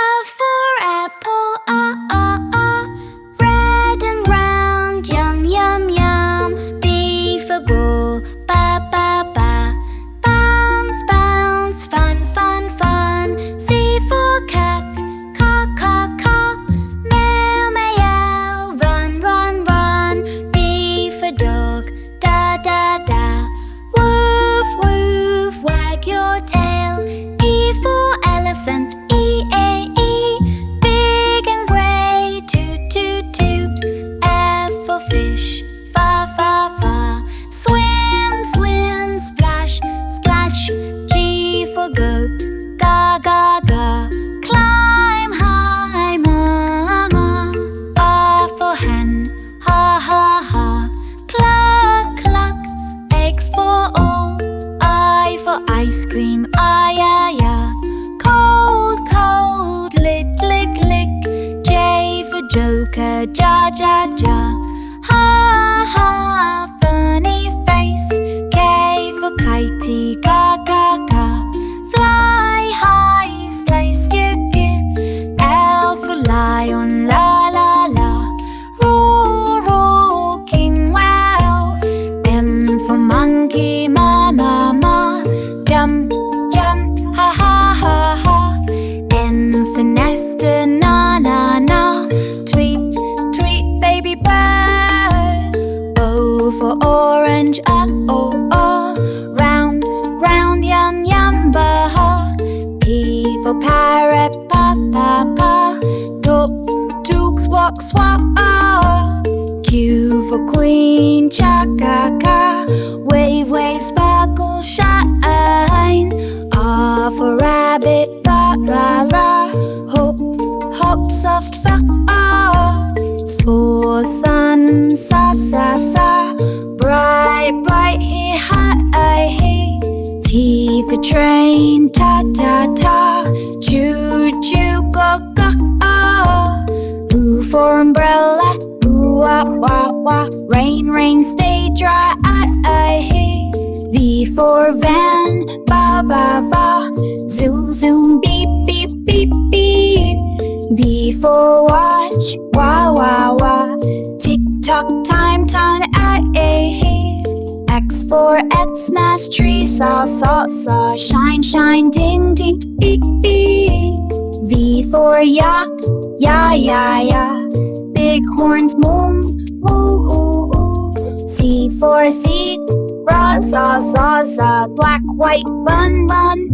A for apple, red and round, yum, yum, yum. B for ball, ba, ba, ba. Bounce, bounce, fun, fun, fun. C for cat, caw, caw, caw. Meow, meow, run, run, run. D for dog, da, da, da. Woof, woof, wag your tail. E for elephant, E-A-E. Big and grey, toot, toot, toot. F for fish, fa, fa, fa. Swim, swim, splash, splash. G for goat, ga, ga, ga. Climb high, mama. R for hen, ha, ha, ha. Cluck, cluck, eggs for all. I for ice cream, ah, yeah, yeah. Cold, cold, lick, lick, lick. J for joker, ja, ja, ja. Ha, ha, funny face. K for kitey, ga, ga, ga. Fly high, stay, skip, skip. L for lion, la, la, la. Roar, roar, king, wow. M for monkey, ma, ma, ma. Jump, jump, ha, ha, ha, ha. N for nester, na, na, na. Tweet, tweet, baby bird. O for orange, oh, oh. Round, round, yum, yum, ba. P for parrot, pa, pa, pa. Duck, duck, squawk, squawk, ah. Q for queen, cha, ka, ka. Wave, wave, sparkle, shine. R for rabbit, ra, ra, ra. Hop, hop, soft, fur, ah. S for sun, sa, sa, sa. Bright, bright, he, hi, he. T for train, ta, ta, ta. Choo, choo, go, go, ah. U for umbrella, ooh, wah, wah, wah. Rain, rain, stay dry, he. V for van, ba, ba, ba. Zoom, zoom, beep, beep, beep, beep. V for watch, wah, wah, wah. Tick tock, time, time, he. X for Xmas tree, saw, saw, saw. Shine, shine, ding, ding, beep, beep. V for yak, ya, ya, ya. Big horns, moo, ooh, ooh, ooh. C for seat, ra, za, za, za. Black, white, bun, bun.